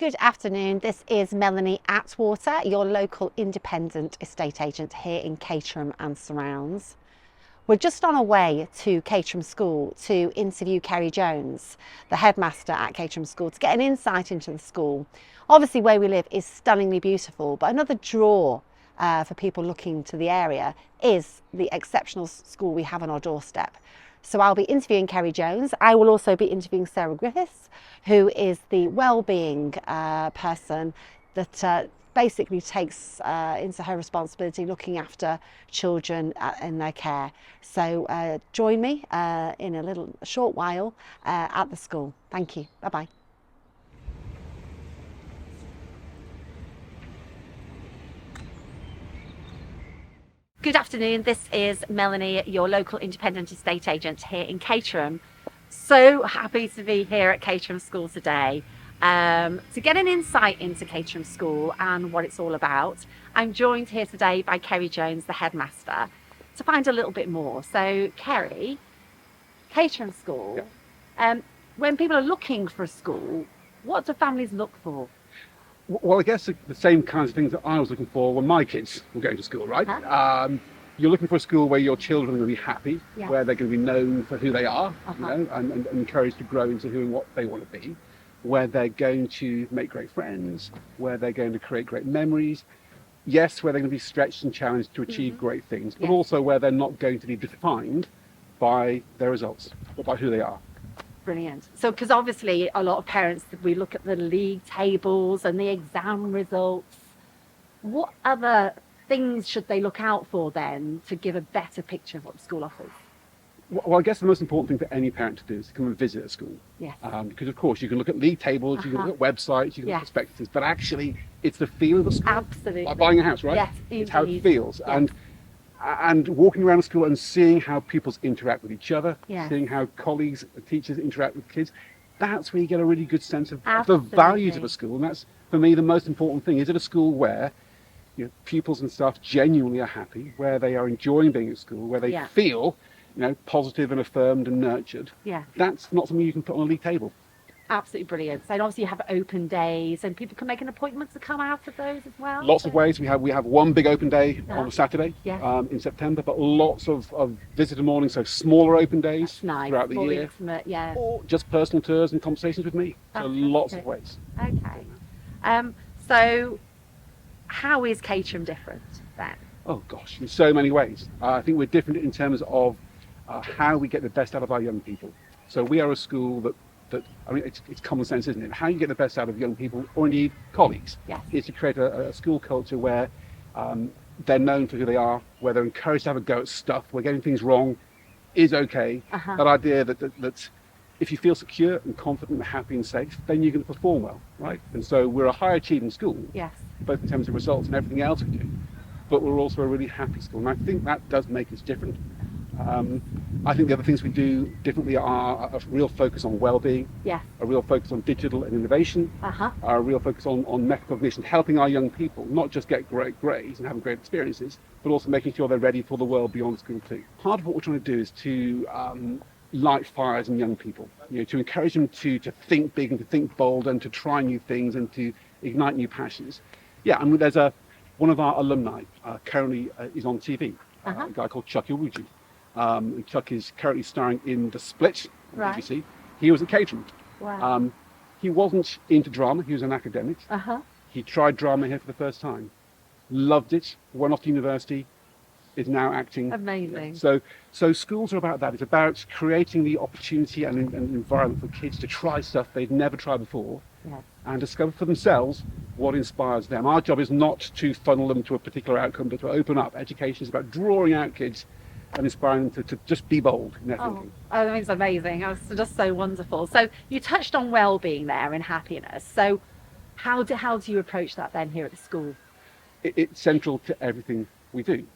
Good afternoon, this is Melanie Attwater, your local independent estate agent here in Caterham and surrounds. We're just on our way to Caterham School to interview Ceri Jones, the headmaster at Caterham School, to get an insight into the school. Obviously where we live is stunningly beautiful, but another draw for people looking to the area is the exceptional school we have on our doorstep. So I'll be interviewing Ceri Jones. I will also be interviewing Sarah Griffiths, who is the wellbeing person that basically takes into her responsibility looking after children in their care. So join me in a short while at the school. Thank you. Bye-bye. Good afternoon, this is Melanie, your local independent estate agent here in Caterham. So happy to be here at Caterham School today to get an insight into Caterham School and what it's all about. I'm joined here today by Ceri Jones, the headmaster, to find a little bit more. So Ceri, Caterham School, when people are looking for a school, what do families look for? Well, I guess the same kinds of things that I was looking for when my kids were going to school, right? Uh-huh. You're looking for a school where your children are going to be happy, Yeah. where they're going to be known for who they are, Uh-huh. and encouraged to grow into who and what they want to be, where they're going to make great friends, where they're going to create great memories. Yes, where they're going to be stretched and challenged to achieve great things, but Yeah. also where they're not going to be defined by their results or by who they are. Brilliant. So, because obviously a lot of parents, we look at the league tables and the exam results. What other things should they look out for then to give a better picture of what the school offers? Well, I guess the most important thing for any parent to do is to come and visit a school. Yes. Because of course you can look at league tables, you can look at websites, you can look at Yes. prospectuses, but actually it's the feel of the school. Absolutely. Like buying a house, right? Yes, it's how it indeed. feels. Yes. And walking around the school and seeing how pupils interact with each other, Yes. seeing how colleagues and teachers interact with kids, that's where you get a really good sense of the Absolutely. values of a school. And that's, for me, the most important thing. Is it a school where pupils and staff genuinely are happy, where they are enjoying being at school, where they Yeah. feel positive and affirmed and nurtured? Yeah. That's not something you can put on a league table. Absolutely brilliant. So, and obviously you have open days and people can make an appointment to come out of those as well. Lots of ways. We have one big open day on a Saturday Yes. in September, but lots of visitor mornings, so smaller open days That's nice. throughout the More year. intimate, yeah. Or just personal tours and conversations with me. So lots of ways. Okay. So how is Caterham different then? Oh gosh, in so many ways. I think we're different in terms of how we get the best out of our young people. So we are a school that I mean, it's common sense, isn't it? How you get the best out of young people, or indeed colleagues, Yes. is to create a school culture where they're known for who they are, where they're encouraged to have a go at stuff, where getting things wrong is okay. Uh-huh. That idea that if you feel secure and confident and happy and safe, then you're going to perform well, right? And so we're a high achieving school, Yes. both in terms of results and everything else we do, but we're also a really happy school, and I think that does make us different. I think the other things we do differently are a real focus on well-being, Yes. a real focus on digital and innovation, Uh-huh. a real focus on metacognition, helping our young people not just get great grades and having great experiences, but also making sure they're ready for the world beyond school too. Part of what we're trying to do is to light fires in young people, to encourage them to think big and to think bold and to try new things and to ignite new passions. Yeah, and there's one of our alumni currently is on TV, Uh-huh. a guy called Chuck Iwuji. Chuck is currently starring in The Split on Right. BBC. He was at Caterham. Wow. He wasn't into drama, he was an academic. Uh-huh. He tried drama here for the first time, loved it, went off to university, is now acting. Amazing. So schools are about that. It's about creating the opportunity and an environment for kids to try stuff they've never tried before Yes. and discover for themselves what inspires them. Our job is not to funnel them to a particular outcome, but to open up. Education is about drawing out kids and inspiring them to just be bold in their thinking. I think it's amazing. It's just so wonderful. So you touched on well-being there and happiness. So how do you approach that then here at the school? It's central to everything we do.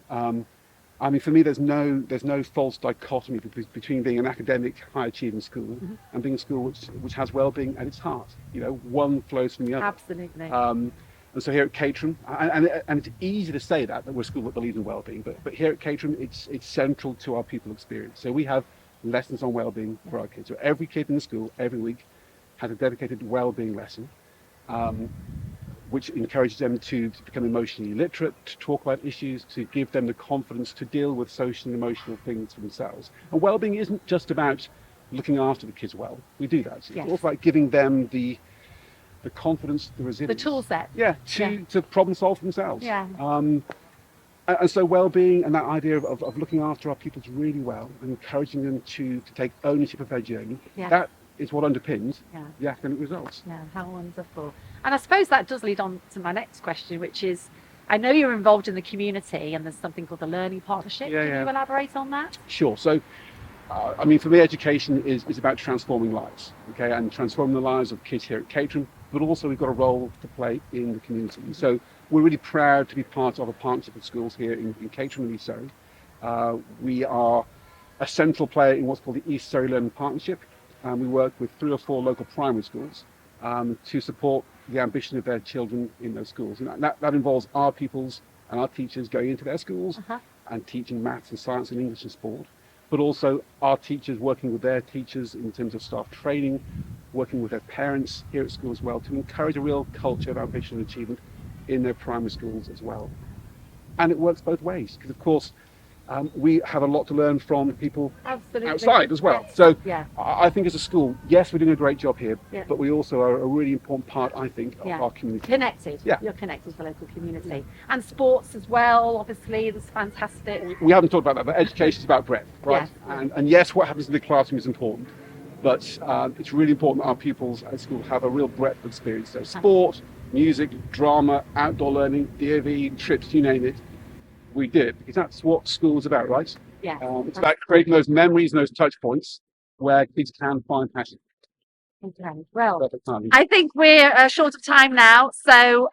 I mean, for me, there's no false dichotomy between being an academic, high-achieving school and being a school which has well-being at its heart. One flows from the other. Absolutely. And so here at Caterham, and it's easy to say that we're a school that believes in well-being, but here at Caterham, it's central to our pupil experience. So we have lessons on well-being for our kids. So every kid in the school, every week, has a dedicated well-being lesson. which encourages them to become emotionally literate, to talk about issues, to give them the confidence to deal with social and emotional things for themselves. And well-being isn't just about looking after the kids well. We do that. It's also about giving them the confidence, the resilience. The tool set. To problem solve themselves. Yeah. And so well-being and that idea of looking after our pupils really well and encouraging them to take ownership of their journey, that is what underpins the academic results. Yeah, how wonderful. And I suppose that does lead on to my next question, which is, I know you're involved in the community and there's something called the Learning Partnership. Can you elaborate on that? Sure. So, for me, education is about transforming lives, okay, and transforming the lives of kids here at Caterham, but also we've got a role to play in the community. So we're really proud to be part of a partnership of schools here in Caterham and East Surrey. We are a central player in what's called the East Surrey Learning Partnership, and we work with 3 or 4 local primary schools to support the ambition of their children in those schools. And that involves our pupils and our teachers going into their schools and teaching maths and science and English and sport, but also our teachers working with their teachers in terms of staff training, working with their parents here at school as well, to encourage a real culture of ambition and achievement in their primary schools as well. And it works both ways, because of course we have a lot to learn from people outside as well. So I think as a school, yes, we're doing a great job here, but we also are a really important part, I think, of our community. Connected. You're connected to the local community. And sports as well, obviously, that's fantastic. We haven't talked about that, but education is about breadth, right? And yes, what happens in the classroom is important, but it's really important that our pupils at school have a real breadth of experience. So sport, music, drama, outdoor learning, DOV, trips, you name it. We did, because that's what school is about, right? It's about creating those memories and those touch points where kids can find passion. Okay, well, I think we're short of time now, so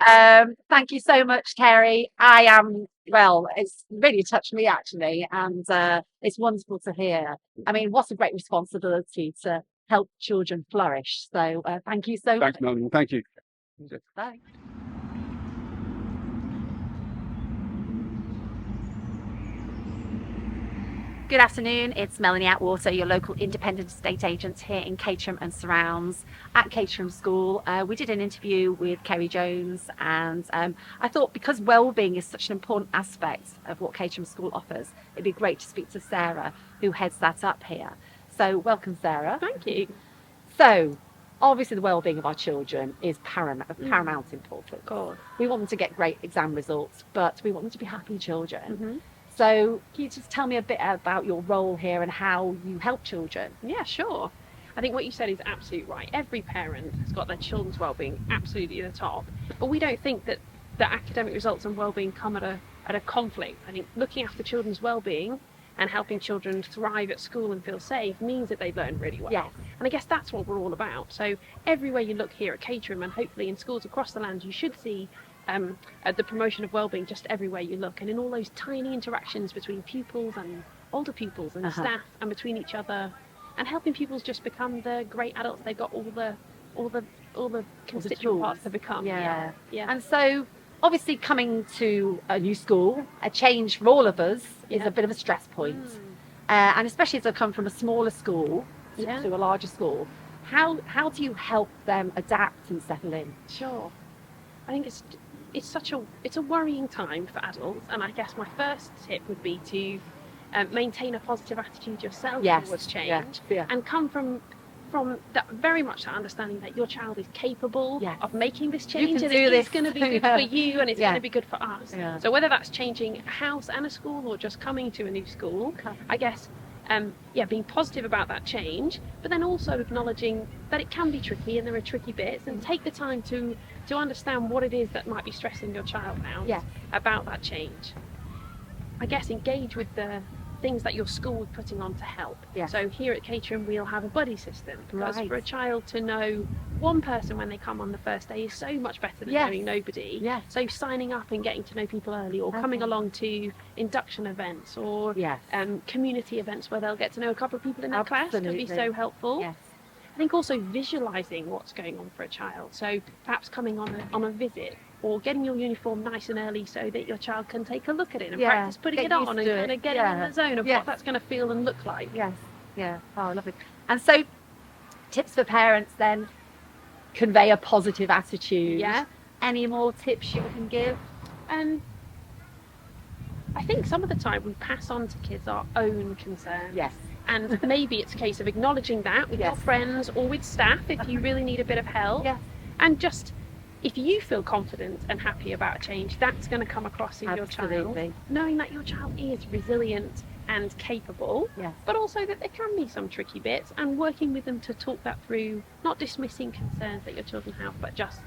thank you so much, Ceri. It's really touched me actually, and it's wonderful to hear. I mean, what a great responsibility to help children flourish. So thank you so much. Thanks, Melanie. Thank you. Bye. Good afternoon, it's Melanie Attwater, your local independent estate agent here in Caterham and surrounds at Caterham School. We did an interview with Ceri Jones, and I thought because wellbeing is such an important aspect of what Caterham School offers, it'd be great to speak to Sarah, who heads that up here. So welcome, Sarah. Thank you. So obviously the wellbeing of our children is paramount importance. Of course. We want them to get great exam results, but we want them to be happy children. So can you just tell me a bit about your role here and how you help children? Yeah, sure. I think what you said is absolutely right. Every parent has got their children's wellbeing absolutely at the top, but we don't think that the academic results and wellbeing come at a conflict. I think looking after children's wellbeing and helping children thrive at school and feel safe means that they learn really well. Yes. And I guess that's what we're all about. So everywhere you look here at Caterham and hopefully in schools across the land, you should see the promotion of wellbeing just everywhere you look, and in all those tiny interactions between pupils and older pupils and staff and between each other, and helping pupils just become the great adults they've got all the constituent parts to become. Yeah. And so obviously coming to a new school, a change for all of us is a bit of a stress point. And especially as I come from a smaller school to a larger school, how do you help them adapt and settle in? Sure. I think it's a worrying time for adults, and I guess my first tip would be to maintain a positive attitude yourself towards change, and come from that very much that understanding that your child is capable of making this change, and it's going to be good for you, and it's going to be good for us. So whether that's changing a house and a school or just coming to a new school, I guess being positive about that change, but then also acknowledging that it can be tricky and there are tricky bits, and take the time to understand what it is that might be stressing your child out about that change. I guess engage with the things that your school is putting on to help. So here at Caterham we'll have a buddy system, because for a child to know one person when they come on the first day is so much better than knowing nobody. So signing up and getting to know people early, or coming along to induction events or community events where they'll get to know a couple of people in their class can be so helpful. I think also visualising what's going on for a child. So perhaps coming on a visit, or getting your uniform nice and early so that your child can take a look at it and practice putting it on and kind of getting in the zone of what that's going to feel and look like. Oh, lovely. And so tips for parents then, convey a positive attitude. Yeah. Any more tips you can give? I think some of the time we pass on to kids our own concerns. Yes. And maybe it's a case of acknowledging that with your friends or with staff if you really need a bit of help. Yes. And just, if you feel confident and happy about a change, that's going to come across in your child. Knowing that your child is resilient and capable, but also that there can be some tricky bits, and working with them to talk that through, not dismissing concerns that your children have, but just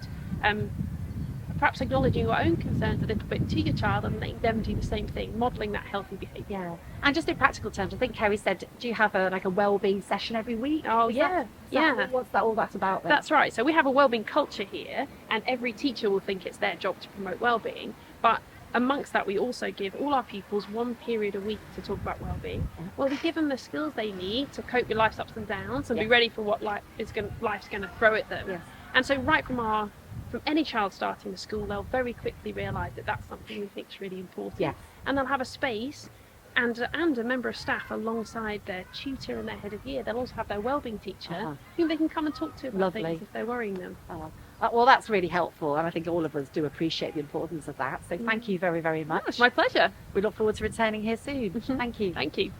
perhaps acknowledging your own concerns a little bit to your child and letting them do the same thing, modelling that healthy behaviour. Yeah. And just in practical terms, I think Ceri said, do you have a wellbeing session every week? Oh, What's that all that's about then? That's right. So we have a wellbeing culture here, and every teacher will think it's their job to promote wellbeing. But amongst that, we also give all our pupils one period a week to talk about wellbeing. Well, we give them the skills they need to cope with life's ups and downs and be ready for what life's going to throw at them. Yes. And so right from any child starting the school, they'll very quickly realise that that's something we think is really important. Yes. And they'll have a space and a member of staff alongside their tutor and their head of year. They'll also have their wellbeing teacher who they can come and talk to about things if they're worrying them. Well, that's really helpful, and I think all of us do appreciate the importance of that. So thank you very, very much. It's my pleasure. We look forward to returning here soon. Thank you. Thank you.